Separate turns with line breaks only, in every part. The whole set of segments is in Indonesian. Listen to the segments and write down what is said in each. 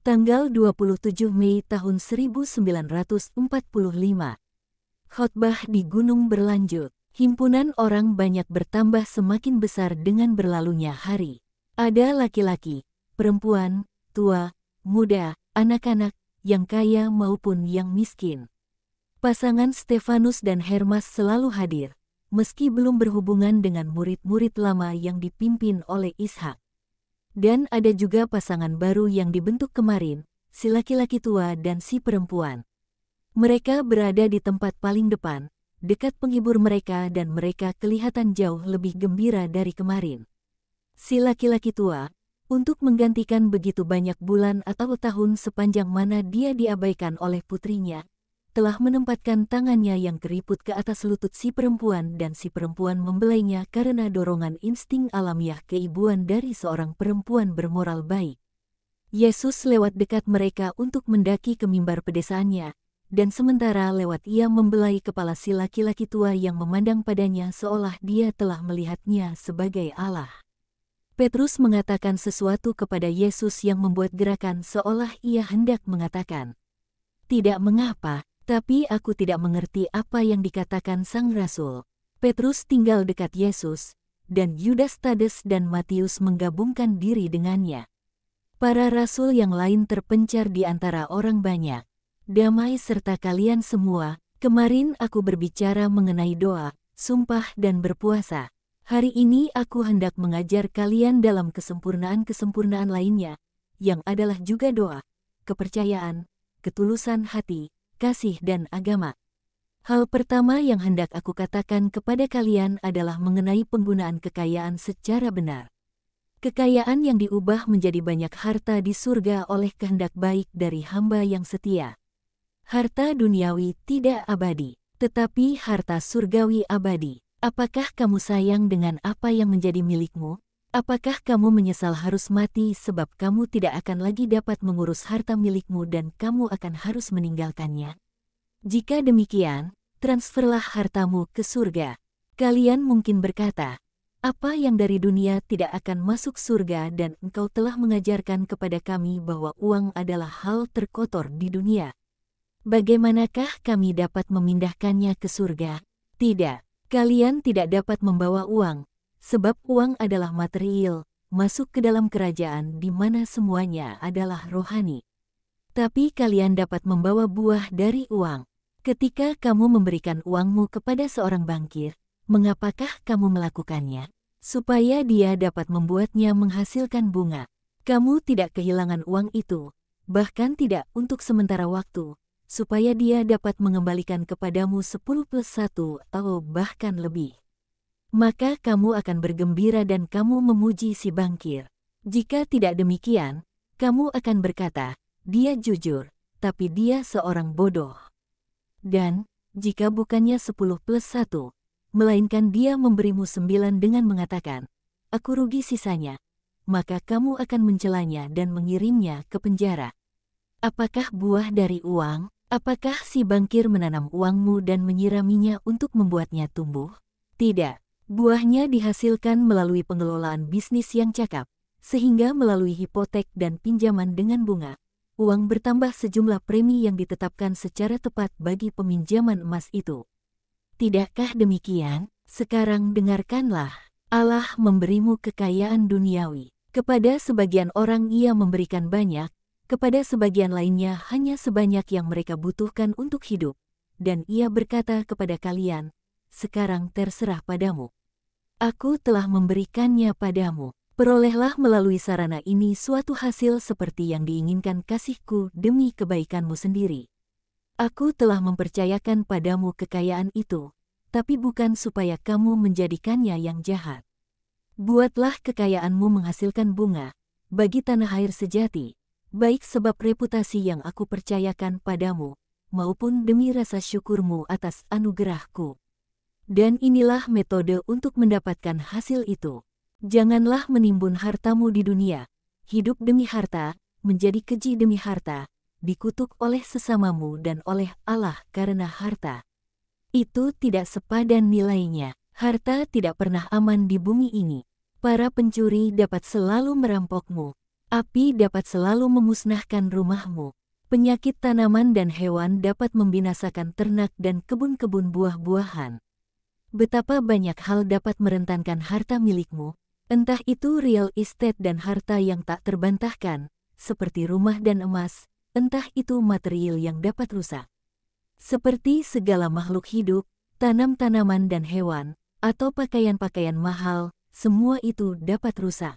Tanggal 27 Mei tahun 1945. Khotbah di gunung berlanjut. Himpunan orang banyak bertambah semakin besar dengan berlalunya hari. Ada laki-laki, perempuan, tua, muda, anak-anak, yang kaya maupun yang miskin. Pasangan Stefanus dan Hermas selalu hadir, meski belum berhubungan dengan murid-murid lama yang dipimpin oleh Ishak. Dan ada juga pasangan baru yang dibentuk kemarin, si laki-laki tua dan si perempuan. Mereka berada di tempat paling depan, dekat penghibur mereka, dan mereka kelihatan jauh lebih gembira dari kemarin. Si laki-laki tua, untuk menggantikan begitu banyak bulan atau tahun sepanjang mana dia diabaikan oleh putrinya, telah menempatkan tangannya yang keriput ke atas lutut si perempuan, dan si perempuan membelainya karena dorongan insting alamiah keibuan dari seorang perempuan bermoral baik. Yesus lewat dekat mereka untuk mendaki ke mimbar pedesaannya, dan sementara lewat ia membelai kepala si laki-laki tua yang memandang padanya seolah dia telah melihatnya sebagai Allah. Petrus mengatakan sesuatu kepada Yesus yang membuat gerakan seolah ia hendak mengatakan, "Tidak mengapa, tapi aku tidak mengerti apa yang dikatakan sang rasul." Petrus tinggal dekat Yesus, dan Yudas Tades dan Matius menggabungkan diri dengannya. Para rasul yang lain terpencar di antara orang banyak. Damai serta kalian semua. Kemarin aku berbicara mengenai doa, sumpah dan berpuasa. Hari ini aku hendak mengajar kalian dalam kesempurnaan-kesempurnaan lainnya, yang adalah juga doa, kepercayaan, ketulusan hati, kasih dan agama. Hal pertama yang hendak aku katakan kepada kalian adalah mengenai penggunaan kekayaan secara benar. Kekayaan yang diubah menjadi banyak harta di surga oleh kehendak baik dari hamba yang setia. Harta duniawi tidak abadi, tetapi harta surgawi abadi. Apakah kamu sayang dengan apa yang menjadi milikmu? Apakah kamu menyesal harus mati sebab kamu tidak akan lagi dapat mengurus harta milikmu dan kamu akan harus meninggalkannya? Jika demikian, transferlah hartamu ke surga. Kalian mungkin berkata, "Apa yang dari dunia tidak akan masuk surga, dan engkau telah mengajarkan kepada kami bahwa uang adalah hal terkotor di dunia. Bagaimanakah kami dapat memindahkannya ke surga?" Tidak, kalian tidak dapat membawa uang, sebab uang adalah material, masuk ke dalam kerajaan di mana semuanya adalah rohani. Tapi kalian dapat membawa buah dari uang. Ketika kamu memberikan uangmu kepada seorang bankir, mengapakah kamu melakukannya? Supaya dia dapat membuatnya menghasilkan bunga. Kamu tidak kehilangan uang itu, bahkan tidak untuk sementara waktu, supaya dia dapat mengembalikan kepadamu 10+1 atau bahkan lebih. Maka kamu akan bergembira dan kamu memuji si bankir. Jika tidak demikian, kamu akan berkata, "Dia jujur, tapi dia seorang bodoh." Dan, jika bukannya 10+1, melainkan dia memberimu 9 dengan mengatakan, "Aku rugi sisanya," maka kamu akan mencelanya dan mengirimnya ke penjara. Apakah buah dari uang? Apakah si bankir menanam uangmu dan menyiraminya untuk membuatnya tumbuh? Tidak. Buahnya dihasilkan melalui pengelolaan bisnis yang cakap, sehingga melalui hipotek dan pinjaman dengan bunga, uang bertambah sejumlah premi yang ditetapkan secara tepat bagi peminjaman emas itu. Tidakkah demikian? Sekarang dengarkanlah. Allah memberimu kekayaan duniawi. Kepada sebagian orang ia memberikan banyak, kepada sebagian lainnya hanya sebanyak yang mereka butuhkan untuk hidup. Dan ia berkata kepada kalian, "Sekarang terserah padamu. Aku telah memberikannya padamu. Perolehlah melalui sarana ini suatu hasil seperti yang diinginkan kasihku demi kebaikanmu sendiri. Aku telah mempercayakan padamu kekayaan itu, tapi bukan supaya kamu menjadikannya yang jahat. Buatlah kekayaanmu menghasilkan bunga bagi tanah air sejati, baik sebab reputasi yang aku percayakan padamu, maupun demi rasa syukurmu atas anugerahku. Dan inilah metode untuk mendapatkan hasil itu. Janganlah menimbun hartamu di dunia, hidup demi harta, menjadi keji demi harta, dikutuk oleh sesamamu dan oleh Allah karena harta. Itu tidak sepadan nilainya. Harta tidak pernah aman di bumi ini. Para pencuri dapat selalu merampokmu. Api dapat selalu memusnahkan rumahmu. Penyakit tanaman dan hewan dapat membinasakan ternak dan kebun-kebun buah-buahan. Betapa banyak hal dapat merentankan harta milikmu, entah itu real estate dan harta yang tak terbantahkan, seperti rumah dan emas, entah itu material yang dapat rusak. Seperti segala makhluk hidup, tanam-tanaman dan hewan, atau pakaian-pakaian mahal, semua itu dapat rusak.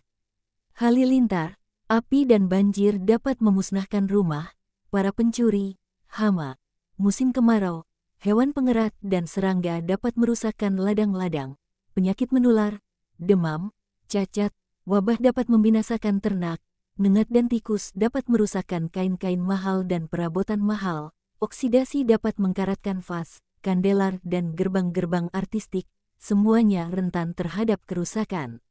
Halilintar, api dan banjir dapat memusnahkan rumah, para pencuri, hama, musim kemarau, hewan pengerat dan serangga dapat merusakkan ladang-ladang, penyakit menular, demam, cacat, wabah dapat membinasakan ternak, nengat dan tikus dapat merusakkan kain-kain mahal dan perabotan mahal, oksidasi dapat mengkaratkan vas, kandelar dan gerbang-gerbang artistik, semuanya rentan terhadap kerusakan.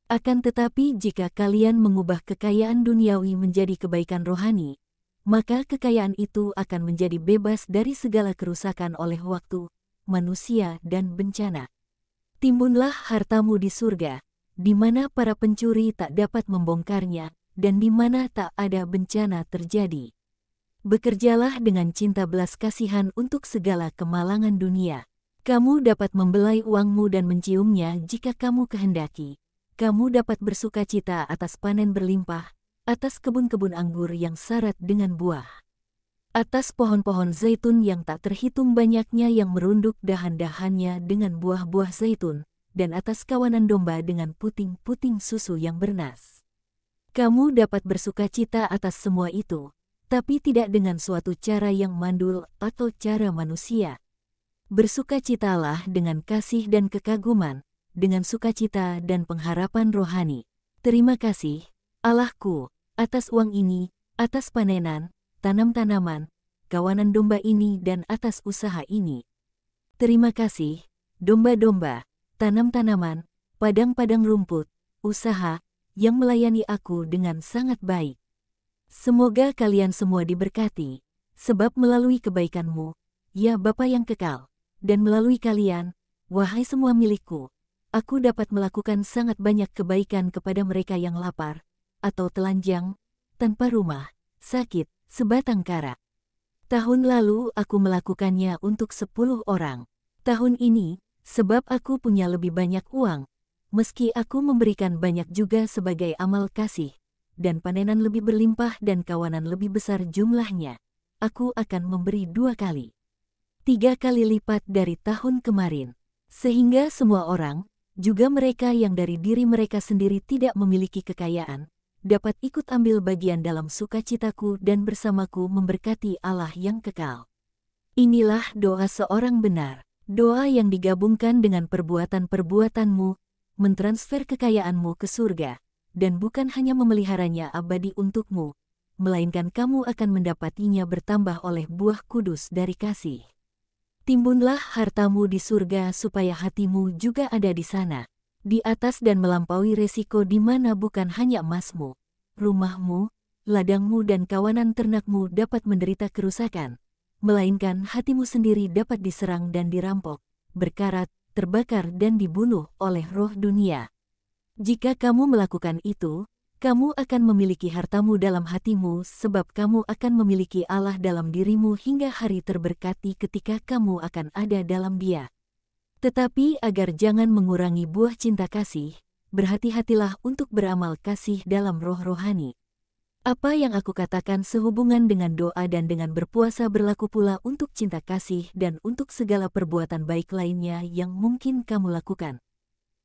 Akan tetapi jika kalian mengubah kekayaan duniawi menjadi kebaikan rohani, maka kekayaan itu akan menjadi bebas dari segala kerusakan oleh waktu, manusia dan bencana. Timbunlah hartamu di surga, di mana para pencuri tak dapat membongkarnya, dan di mana tak ada bencana terjadi. Bekerjalah dengan cinta belas kasihan untuk segala kemalangan dunia. Kamu dapat membelai uangmu dan menciumnya jika kamu kehendaki. Kamu dapat bersukacita atas panen berlimpah, atas kebun-kebun anggur yang syarat dengan buah, atas pohon-pohon zaitun yang tak terhitung banyaknya yang merunduk dahan-dahannya dengan buah-buah zaitun, dan atas kawanan domba dengan puting-puting susu yang bernas. Kamu dapat bersukacita atas semua itu, tapi tidak dengan suatu cara yang mandul atau cara manusia. Bersukacitalah dengan kasih dan kekaguman, dengan sukacita dan pengharapan rohani. Terima kasih, Allahku, atas uang ini, atas panenan, tanam-tanaman, kawanan domba ini dan atas usaha ini. Terima kasih, domba-domba, tanam-tanaman, padang-padang rumput, usaha, yang melayani aku dengan sangat baik. Semoga kalian semua diberkati, sebab melalui kebaikanmu, ya Bapa yang kekal, dan melalui kalian, wahai semua milikku, aku dapat melakukan sangat banyak kebaikan kepada mereka yang lapar, atau telanjang, tanpa rumah, sakit, sebatang kara. Tahun lalu aku melakukannya untuk 10 orang. Tahun ini, sebab aku punya lebih banyak uang, meski aku memberikan banyak juga sebagai amal kasih, dan panenan lebih berlimpah dan kawanan lebih besar jumlahnya, aku akan memberi 2 kali, 3 kali lipat dari tahun kemarin, sehingga semua orang, juga mereka yang dari diri mereka sendiri tidak memiliki kekayaan, dapat ikut ambil bagian dalam sukacitaku dan bersamaku memberkati Allah yang kekal. Inilah doa seorang benar, doa yang digabungkan dengan perbuatan-perbuatanmu, mentransfer kekayaanmu ke surga, dan bukan hanya memeliharanya abadi untukmu, melainkan kamu akan mendapatinya bertambah oleh buah kudus dari kasih. Timbunlah hartamu di surga supaya hatimu juga ada di sana, di atas dan melampaui resiko di mana bukan hanya emasmu, rumahmu, ladangmu dan kawanan ternakmu dapat menderita kerusakan, melainkan hatimu sendiri dapat diserang dan dirampok, berkarat, terbakar dan dibunuh oleh roh dunia. Jika kamu melakukan itu, kamu akan memiliki hartamu dalam hatimu sebab kamu akan memiliki Allah dalam dirimu hingga hari terberkati ketika kamu akan ada dalam Dia. Tetapi agar jangan mengurangi buah cinta kasih, berhati-hatilah untuk beramal kasih dalam roh rohani. Apa yang aku katakan sehubungan dengan doa dan dengan berpuasa berlaku pula untuk cinta kasih dan untuk segala perbuatan baik lainnya yang mungkin kamu lakukan.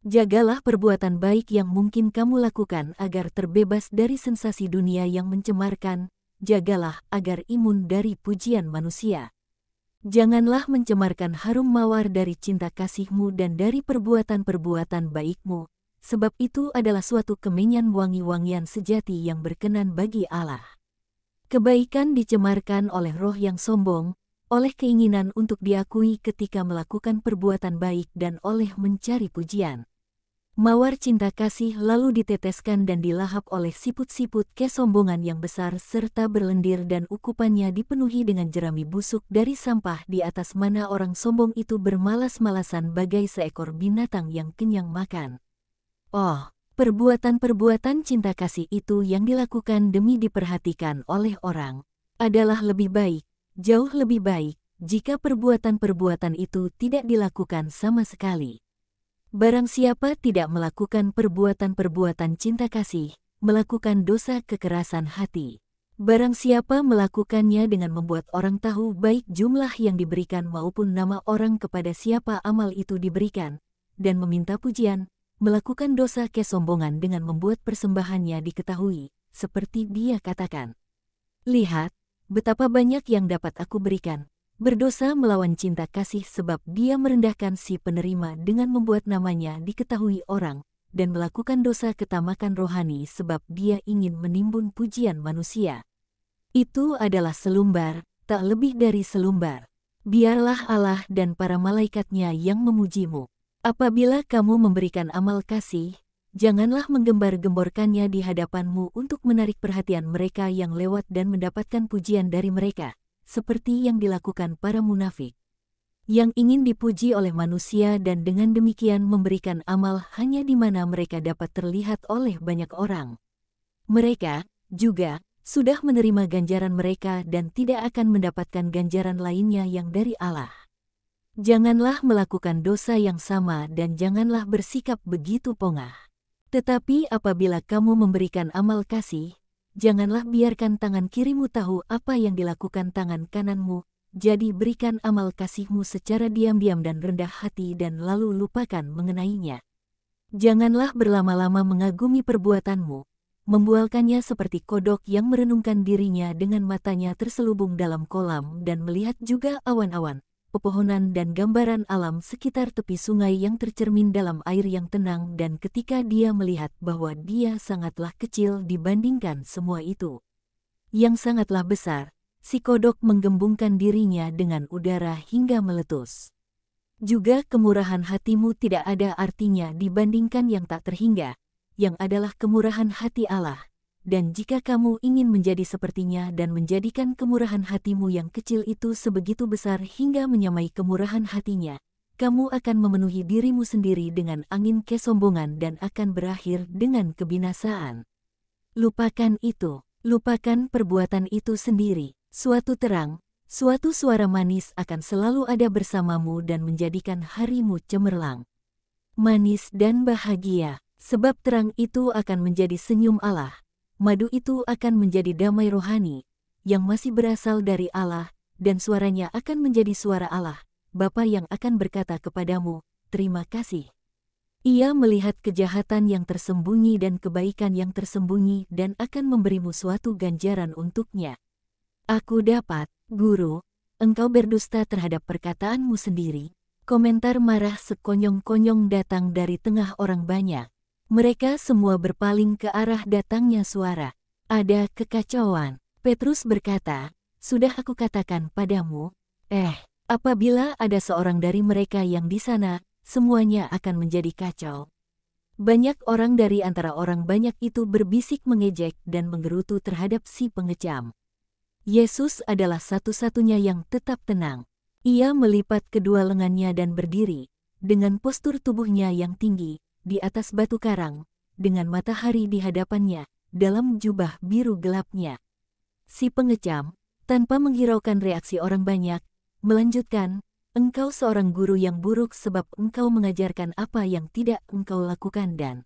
Jagalah perbuatan baik yang mungkin kamu lakukan agar terbebas dari sensasi dunia yang mencemarkan, jagalah agar imun dari pujian manusia. Janganlah mencemarkan harum mawar dari cinta kasihmu dan dari perbuatan-perbuatan baikmu, sebab itu adalah suatu kemenyan wangi-wangian sejati yang berkenan bagi Allah. Kebaikan dicemarkan oleh roh yang sombong, oleh keinginan untuk diakui ketika melakukan perbuatan baik dan oleh mencari pujian. Mawar cinta kasih lalu diteteskan dan dilahap oleh siput-siput kesombongan yang besar serta berlendir dan ukupannya dipenuhi dengan jerami busuk dari sampah di atas mana orang sombong itu bermalas-malasan bagai seekor binatang yang kenyang makan. Oh, Perbuatan-perbuatan cinta kasih itu yang dilakukan demi diperhatikan oleh orang adalah lebih baik, jauh lebih baik, jika perbuatan-perbuatan itu tidak dilakukan sama sekali. Barang siapa tidak melakukan perbuatan-perbuatan cinta kasih, melakukan dosa kekerasan hati. Barang siapa melakukannya dengan membuat orang tahu baik jumlah yang diberikan maupun nama orang kepada siapa amal itu diberikan, dan meminta pujian, melakukan dosa kesombongan dengan membuat persembahannya diketahui, seperti dia katakan. Lihat, betapa banyak yang dapat aku berikan. Berdosa melawan cinta kasih sebab dia merendahkan si penerima dengan membuat namanya diketahui orang, dan melakukan dosa ketamakan rohani sebab dia ingin menimbun pujian manusia. Itu adalah selumbar, tak lebih dari selumbar. Biarlah Allah dan para malaikatnya yang memujimu. Apabila kamu memberikan amal kasih, janganlah menggembar-gemborkannya di hadapanmu untuk menarik perhatian mereka yang lewat dan mendapatkan pujian dari mereka, seperti yang dilakukan para munafik, yang ingin dipuji oleh manusia dan dengan demikian memberikan amal hanya di mana mereka dapat terlihat oleh banyak orang. Mereka juga sudah menerima ganjaran mereka dan tidak akan mendapatkan ganjaran lainnya yang dari Allah. Janganlah melakukan dosa yang sama dan janganlah bersikap begitu pongah. Tetapi apabila kamu memberikan amal kasih, janganlah biarkan tangan kirimu tahu apa yang dilakukan tangan kananmu, jadi berikan amal kasihmu secara diam-diam dan rendah hati dan lalu lupakan mengenainya. Janganlah berlama-lama mengagumi perbuatanmu, membualkannya seperti kodok yang merenungkan dirinya dengan matanya terselubung dalam kolam dan melihat juga awan-awan, pepohonan dan gambaran alam sekitar tepi sungai yang tercermin dalam air yang tenang dan ketika dia melihat bahwa dia sangatlah kecil dibandingkan semua itu, yang sangatlah besar, si kodok menggembungkan dirinya dengan udara hingga meletus. Juga kemurahan hatimu tidak ada artinya dibandingkan yang tak terhingga, yang adalah kemurahan hati Allah. Dan jika kamu ingin menjadi sepertinya dan menjadikan kemurahan hatimu yang kecil itu sebegitu besar hingga menyamai kemurahan hatinya, kamu akan memenuhi dirimu sendiri dengan angin kesombongan dan akan berakhir dengan kebinasaan. Lupakan itu, lupakan perbuatan itu sendiri. Suatu terang, suatu suara manis akan selalu ada bersamamu dan menjadikan harimu cemerlang. Manis dan bahagia, sebab terang itu akan menjadi senyum Allah. Madu itu akan menjadi damai rohani, yang masih berasal dari Allah, dan suaranya akan menjadi suara Allah, Bapa yang akan berkata kepadamu, terima kasih. Ia melihat kejahatan yang tersembunyi dan kebaikan yang tersembunyi dan akan memberimu suatu ganjaran untuknya. Aku dapat, Guru, engkau berdusta terhadap perkataanmu sendiri. Komentar marah sekonyong-konyong datang dari tengah orang banyak. Mereka semua berpaling ke arah datangnya suara. Ada kekacauan. Petrus berkata, sudah aku katakan padamu, apabila ada seorang dari mereka yang di sana, semuanya akan menjadi kacau. Banyak orang dari antara orang banyak itu berbisik mengejek dan menggerutu terhadap si pengecam. Yesus adalah satu-satunya yang tetap tenang. Ia melipat kedua lengannya dan berdiri, dengan postur tubuhnya yang tinggi, di atas batu karang, dengan matahari di hadapannya, dalam jubah biru gelapnya. Si pengecam, tanpa menghiraukan reaksi orang banyak, melanjutkan, engkau seorang guru yang buruk sebab engkau mengajarkan apa yang tidak engkau lakukan dan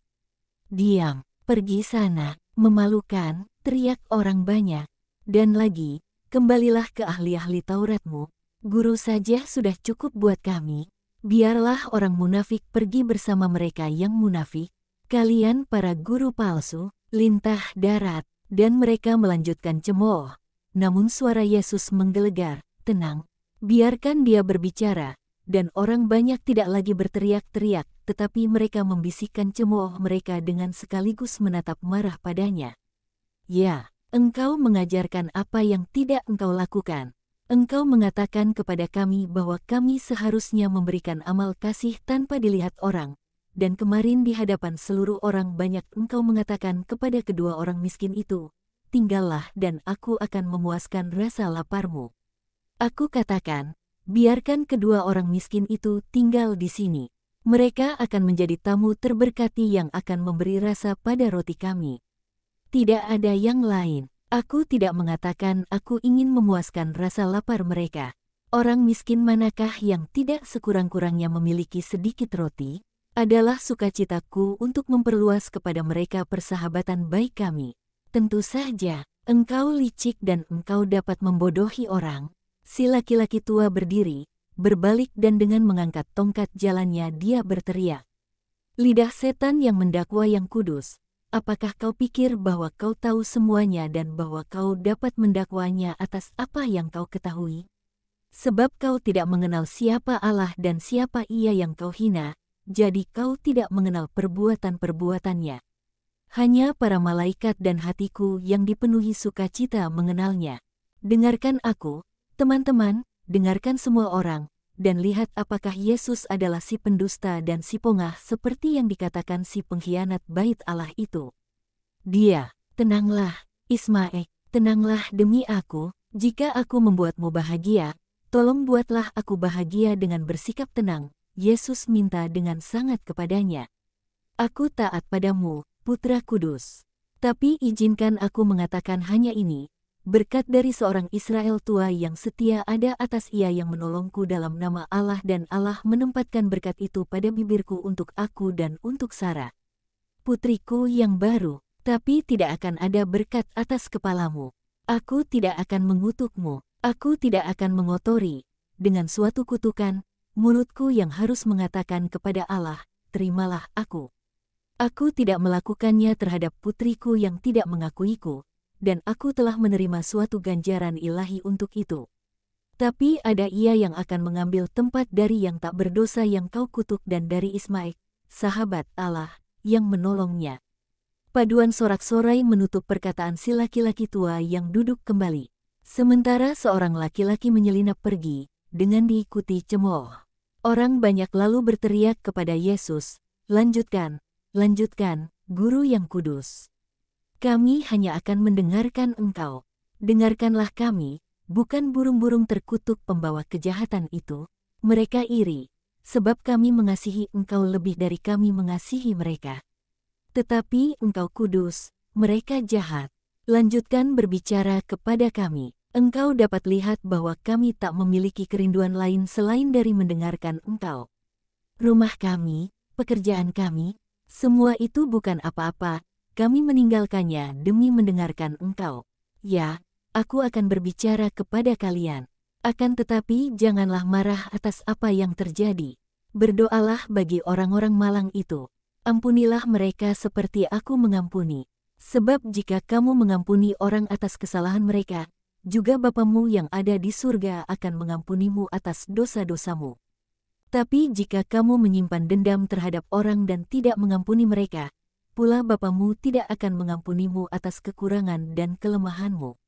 diam, pergi sana, memalukan, teriak orang banyak. Dan lagi, kembalilah ke ahli-ahli Tauratmu, guru saja sudah cukup buat kami. Biarlah orang munafik pergi bersama mereka yang munafik, kalian para guru palsu, lintah darat, dan mereka melanjutkan cemooh. Namun suara Yesus menggelegar, tenang, biarkan dia berbicara, dan orang banyak tidak lagi berteriak-teriak, tetapi mereka membisikkan cemooh mereka dengan sekaligus menatap marah padanya. Ya, engkau mengajarkan apa yang tidak engkau lakukan. Engkau mengatakan kepada kami bahwa kami seharusnya memberikan amal kasih tanpa dilihat orang, dan kemarin di hadapan seluruh orang banyak engkau mengatakan kepada kedua orang miskin itu, tinggallah dan aku akan memuaskan rasa laparmu. Aku katakan, biarkan kedua orang miskin itu tinggal di sini. Mereka akan menjadi tamu terberkati yang akan memberi rasa pada roti kami. Tidak ada yang lain. Aku tidak mengatakan aku ingin memuaskan rasa lapar mereka. Orang miskin manakah yang tidak sekurang-kurangnya memiliki sedikit roti? Adalah sukacitaku untuk memperluas kepada mereka persahabatan baik kami. Tentu saja, engkau licik dan engkau dapat membodohi orang. Si laki-laki tua berdiri, berbalik dan dengan mengangkat tongkat jalannya dia berteriak. Lidah setan yang mendakwa yang kudus, apakah kau pikir bahwa kau tahu semuanya dan bahwa kau dapat mendakwanya atas apa yang kau ketahui? Sebab kau tidak mengenal siapa Allah dan siapa Ia yang kau hina, jadi kau tidak mengenal perbuatan-perbuatannya. Hanya para malaikat dan hatiku yang dipenuhi sukacita mengenalnya. Dengarkan aku, teman-teman, dengarkan semua orang, dan lihat apakah Yesus adalah si pendusta dan si pongah seperti yang dikatakan si pengkhianat bait Allah itu. Dia, tenanglah, Ismail, tenanglah demi aku, jika aku membuatmu bahagia, tolong buatlah aku bahagia dengan bersikap tenang. Yesus minta dengan sangat kepadanya. Aku taat padamu, Putra Kudus. Tapi izinkan aku mengatakan hanya ini, berkat dari seorang Israel tua yang setia ada atas Ia yang menolongku dalam nama Allah dan Allah menempatkan berkat itu pada bibirku untuk aku dan untuk Sarah, putriku yang baru, tapi tidak akan ada berkat atas kepalamu. Aku tidak akan mengutukmu, aku tidak akan mengotori, dengan suatu kutukan, mulutku yang harus mengatakan kepada Allah, terimalah aku. Aku tidak melakukannya terhadap putriku yang tidak mengakuiku, dan aku telah menerima suatu ganjaran ilahi untuk itu. Tapi ada Ia yang akan mengambil tempat dari yang tak berdosa yang kau kutuk dan dari Ismail, sahabat Allah, yang menolongnya. Paduan sorak-sorai menutup perkataan si laki-laki tua yang duduk kembali. Sementara seorang laki-laki menyelinap pergi, dengan diikuti cemooh. Orang banyak lalu berteriak kepada Yesus, lanjutkan, lanjutkan, Guru yang kudus. Kami hanya akan mendengarkan Engkau. Dengarkanlah kami, bukan burung-burung terkutuk pembawa kejahatan itu. Mereka iri, sebab kami mengasihi Engkau lebih dari kami mengasihi mereka. Tetapi Engkau kudus, mereka jahat. Lanjutkan berbicara kepada kami. Engkau dapat lihat bahwa kami tak memiliki kerinduan lain selain dari mendengarkan Engkau. Rumah kami, pekerjaan kami, semua itu bukan apa-apa, kami meninggalkannya demi mendengarkan Engkau. Ya, aku akan berbicara kepada kalian. Akan tetapi janganlah marah atas apa yang terjadi. Berdoalah bagi orang-orang malang itu. Ampunilah mereka seperti aku mengampuni. Sebab jika kamu mengampuni orang atas kesalahan mereka, juga Bapamu yang ada di surga akan mengampunimu atas dosa-dosamu. Tapi jika kamu menyimpan dendam terhadap orang dan tidak mengampuni mereka, pula Bapamu tidak akan mengampunimu atas kekurangan dan kelemahanmu.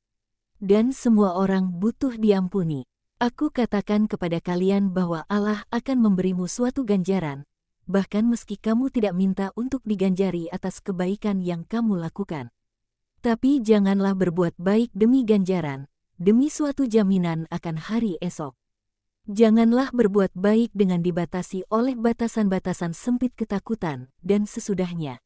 Dan semua orang butuh diampuni. Aku katakan kepada kalian bahwa Allah akan memberimu suatu ganjaran, bahkan meski kamu tidak minta untuk diganjari atas kebaikan yang kamu lakukan. Tapi janganlah berbuat baik demi ganjaran, demi suatu jaminan akan hari esok. Janganlah berbuat baik dengan dibatasi oleh batasan-batasan sempit ketakutan, dan sesudahnya.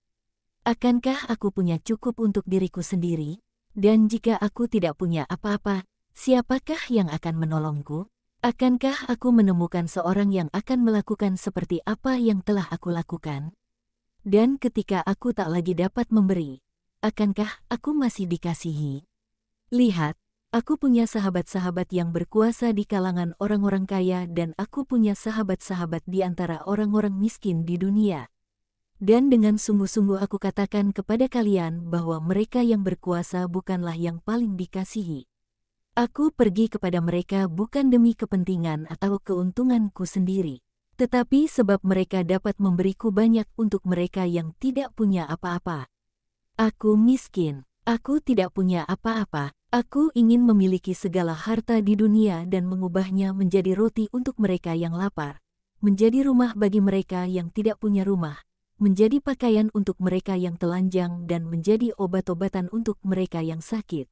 Akankah aku punya cukup untuk diriku sendiri? Dan jika aku tidak punya apa-apa, siapakah yang akan menolongku? Akankah aku menemukan seorang yang akan melakukan seperti apa yang telah aku lakukan? Dan ketika aku tak lagi dapat memberi, akankah aku masih dikasihi? Lihat, aku punya sahabat-sahabat yang berkuasa di kalangan orang-orang kaya dan aku punya sahabat-sahabat di antara orang-orang miskin di dunia. Dan dengan sungguh-sungguh aku katakan kepada kalian bahwa mereka yang berkuasa bukanlah yang paling dikasihi. Aku pergi kepada mereka bukan demi kepentingan atau keuntunganku sendiri, tetapi sebab mereka dapat memberiku banyak untuk mereka yang tidak punya apa-apa. Aku miskin, aku tidak punya apa-apa, aku ingin memiliki segala harta di dunia dan mengubahnya menjadi roti untuk mereka yang lapar, menjadi rumah bagi mereka yang tidak punya rumah, menjadi pakaian untuk mereka yang telanjang dan menjadi obat-obatan untuk mereka yang sakit.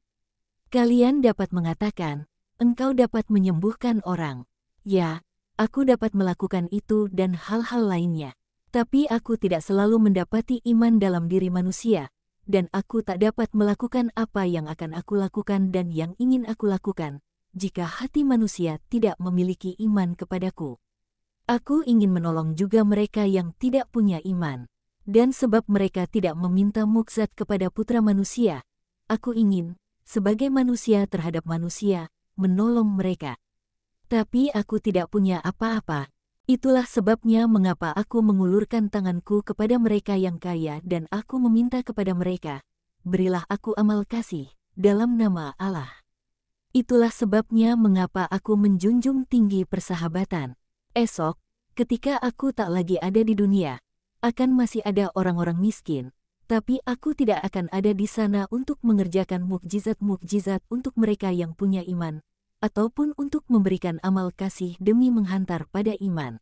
Kalian dapat mengatakan, engkau dapat menyembuhkan orang. Ya, aku dapat melakukan itu dan hal-hal lainnya. Tapi aku tidak selalu mendapati iman dalam diri manusia, dan aku tak dapat melakukan apa yang akan aku lakukan dan yang ingin aku lakukan, jika hati manusia tidak memiliki iman kepadaku. Aku ingin menolong juga mereka yang tidak punya iman. Dan sebab mereka tidak meminta mukjizat kepada putra manusia, aku ingin, sebagai manusia terhadap manusia, menolong mereka. Tapi aku tidak punya apa-apa. Itulah sebabnya mengapa aku mengulurkan tanganku kepada mereka yang kaya dan aku meminta kepada mereka, berilah aku amal kasih, dalam nama Allah. Itulah sebabnya mengapa aku menjunjung tinggi persahabatan. Esok, ketika aku tak lagi ada di dunia, akan masih ada orang-orang miskin, tapi aku tidak akan ada di sana untuk mengerjakan mukjizat-mukjizat untuk mereka yang punya iman, ataupun untuk memberikan amal kasih demi menghantar pada iman.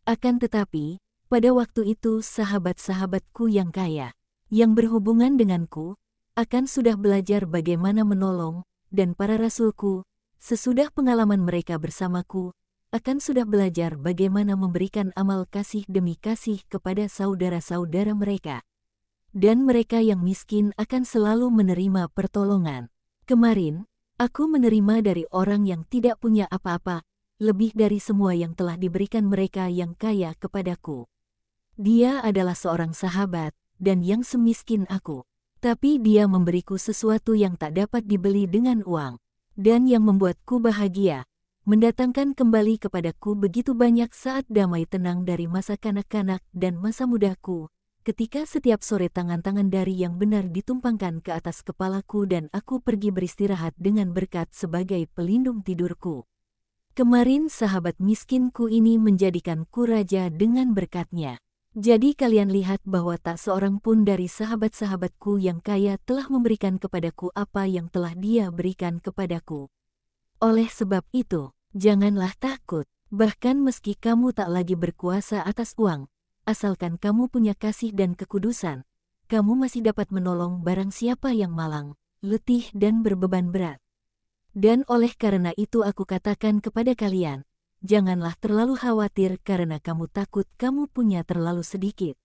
Akan tetapi, pada waktu itu sahabat-sahabatku yang kaya, yang berhubungan denganku, akan sudah belajar bagaimana menolong, dan para rasulku, sesudah pengalaman mereka bersamaku, akan sudah belajar bagaimana memberikan amal kasih demi kasih kepada saudara-saudara mereka. Dan mereka yang miskin akan selalu menerima pertolongan. Kemarin, aku menerima dari orang yang tidak punya apa-apa, lebih dari semua yang telah diberikan mereka yang kaya kepadaku. Dia adalah seorang sahabat, dan yang semiskin aku. Tapi dia memberiku sesuatu yang tak dapat dibeli dengan uang, dan yang membuatku bahagia, mendatangkan kembali kepadaku begitu banyak saat damai tenang dari masa kanak-kanak dan masa mudaku, ketika setiap sore tangan-tangan dari yang benar ditumpangkan ke atas kepalaku dan aku pergi beristirahat dengan berkat sebagai pelindung tidurku. Kemarin sahabat miskinku ini menjadikanku raja dengan berkatnya. Jadi kalian lihat bahwa tak seorang pun dari sahabat-sahabatku yang kaya telah memberikan kepadaku apa yang telah dia berikan kepadaku. Oleh sebab itu, janganlah takut, bahkan meski kamu tak lagi berkuasa atas uang, asalkan kamu punya kasih dan kekudusan, kamu masih dapat menolong barang siapa yang malang, letih dan berbeban berat. Dan oleh karena itu aku katakan kepada kalian, janganlah terlalu khawatir karena kamu takut kamu punya terlalu sedikit.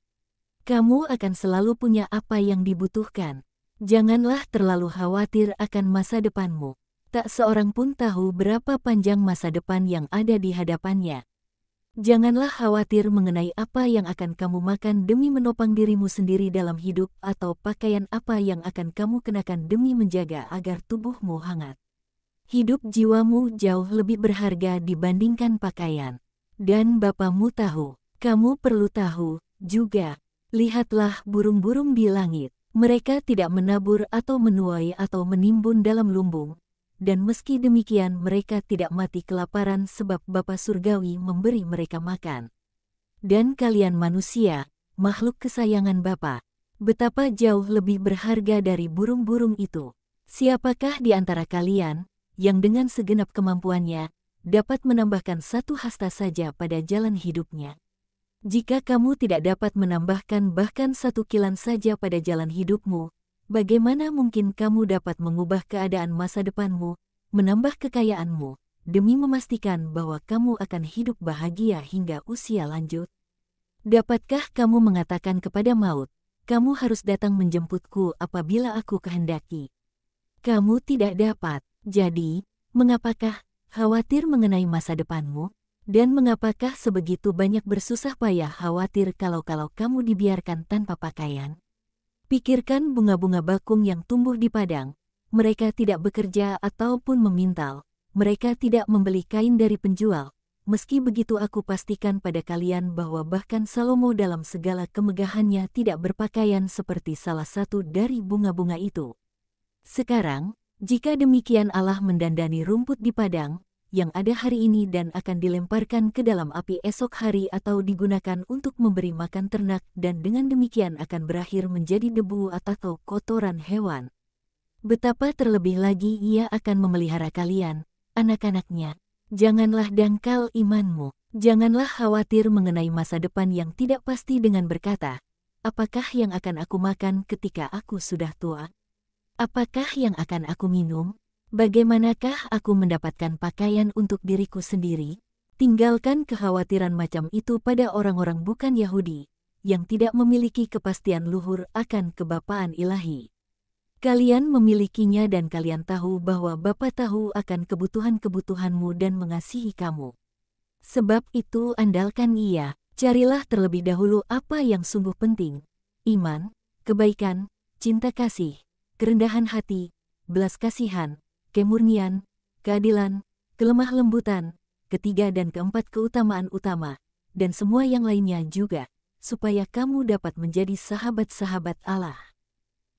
Kamu akan selalu punya apa yang dibutuhkan. Janganlah terlalu khawatir akan masa depanmu. Tak seorang pun tahu berapa panjang masa depan yang ada di hadapannya. Janganlah khawatir mengenai apa yang akan kamu makan demi menopang dirimu sendiri dalam hidup atau pakaian apa yang akan kamu kenakan demi menjaga agar tubuhmu hangat. Hidup jiwamu jauh lebih berharga dibandingkan pakaian. Dan Bapamu tahu, kamu perlu tahu juga. Lihatlah burung-burung di langit, mereka tidak menabur atau menuai atau menimbun dalam lumbung. Dan meski demikian mereka tidak mati kelaparan sebab Bapa Surgawi memberi mereka makan. Dan kalian manusia, makhluk kesayangan Bapa, betapa jauh lebih berharga dari burung-burung itu. Siapakah di antara kalian, yang dengan segenap kemampuannya, dapat menambahkan satu hasta saja pada jalan hidupnya? Jika kamu tidak dapat menambahkan bahkan satu kilan saja pada jalan hidupmu, bagaimana mungkin kamu dapat mengubah keadaan masa depanmu, menambah kekayaanmu, demi memastikan bahwa kamu akan hidup bahagia hingga usia lanjut? Dapatkah kamu mengatakan kepada maut, kamu harus datang menjemputku apabila aku kehendaki? Kamu tidak dapat. Jadi, mengapakah khawatir mengenai masa depanmu? Dan mengapakah sebegitu banyak bersusah payah khawatir kalau kamu dibiarkan tanpa pakaian? Pikirkan bunga-bunga bakung yang tumbuh di padang. Mereka tidak bekerja ataupun memintal. Mereka tidak membeli kain dari penjual. Meski begitu aku pastikan pada kalian bahwa bahkan Salomo dalam segala kemegahannya tidak berpakaian seperti salah satu dari bunga-bunga itu. Sekarang, jika demikian Allah mendandani rumput di padang, yang ada hari ini dan akan dilemparkan ke dalam api esok hari atau digunakan untuk memberi makan ternak dan dengan demikian akan berakhir menjadi debu atau kotoran hewan. Betapa terlebih lagi Ia akan memelihara kalian, anak-anaknya. Janganlah dangkal imanmu, janganlah khawatir mengenai masa depan yang tidak pasti dengan berkata, apakah yang akan aku makan ketika aku sudah tua? Apakah yang akan aku minum? Bagaimanakah aku mendapatkan pakaian untuk diriku sendiri? Tinggalkan kekhawatiran macam itu pada orang-orang bukan Yahudi, yang tidak memiliki kepastian luhur akan kebapaan ilahi. Kalian memilikinya dan kalian tahu bahwa Bapa tahu akan kebutuhan-kebutuhanmu dan mengasihi kamu. Sebab itu andalkan Ia, carilah terlebih dahulu apa yang sungguh penting, iman, kebaikan, cinta kasih, kerendahan hati, belas kasihan, kemurnian, keadilan, kelemah lembutan, ketiga dan keempat keutamaan utama, dan semua yang lainnya juga, supaya kamu dapat menjadi sahabat-sahabat Allah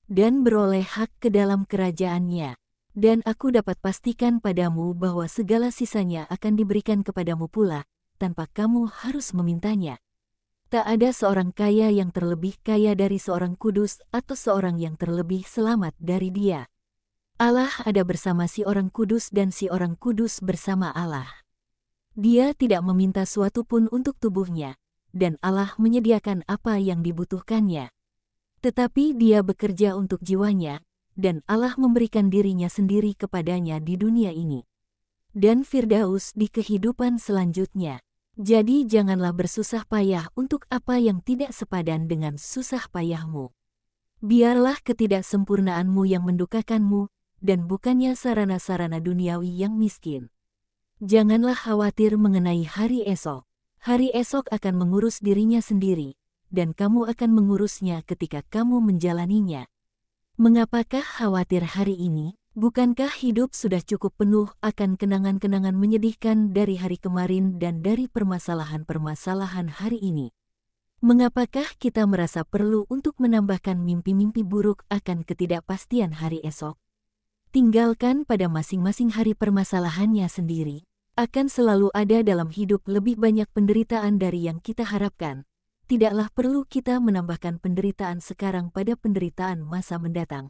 dan beroleh hak ke dalam kerajaan-Nya. Dan aku dapat pastikan padamu bahwa segala sisanya akan diberikan kepadamu pula, tanpa kamu harus memintanya. Tak ada seorang kaya yang terlebih kaya dari seorang kudus atau seorang yang terlebih selamat dari dia. Allah ada bersama si orang kudus dan si orang kudus bersama Allah. Dia tidak meminta suatu pun untuk tubuhnya, dan Allah menyediakan apa yang dibutuhkannya. Tetapi dia bekerja untuk jiwanya, dan Allah memberikan dirinya sendiri kepadanya di dunia ini. Dan Firdaus di kehidupan selanjutnya. Jadi janganlah bersusah payah untuk apa yang tidak sepadan dengan susah payahmu. Biarlah ketidaksempurnaanmu yang mendukakanmu, dan bukannya sarana-sarana duniawi yang miskin. Janganlah khawatir mengenai hari esok. Hari esok akan mengurus dirinya sendiri, dan kamu akan mengurusnya ketika kamu menjalaninya. Mengapakah khawatir hari ini? Bukankah hidup sudah cukup penuh akan kenangan-kenangan menyedihkan dari hari kemarin dan dari permasalahan-permasalahan hari ini? Mengapakah kita merasa perlu untuk menambahkan mimpi-mimpi buruk akan ketidakpastian hari esok? Tinggalkan pada masing-masing hari permasalahannya sendiri. Akan selalu ada dalam hidup lebih banyak penderitaan dari yang kita harapkan. Tidaklah perlu kita menambahkan penderitaan sekarang pada penderitaan masa mendatang.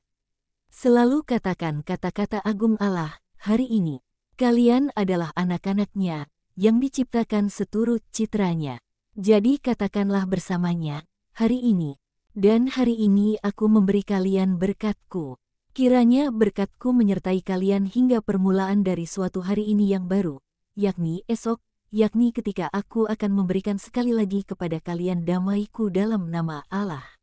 Selalu katakan kata-kata agung Allah, hari ini. Kalian adalah anak-anak-Nya, yang diciptakan seturut citranya. Jadi katakanlah bersamanya, hari ini. Dan hari ini aku memberi kalian berkat-Ku. Kiranya berkat-Ku menyertai kalian hingga permulaan dari suatu hari ini yang baru, yakni esok, yakni ketika aku akan memberikan sekali lagi kepada kalian damai-Ku dalam nama Allah.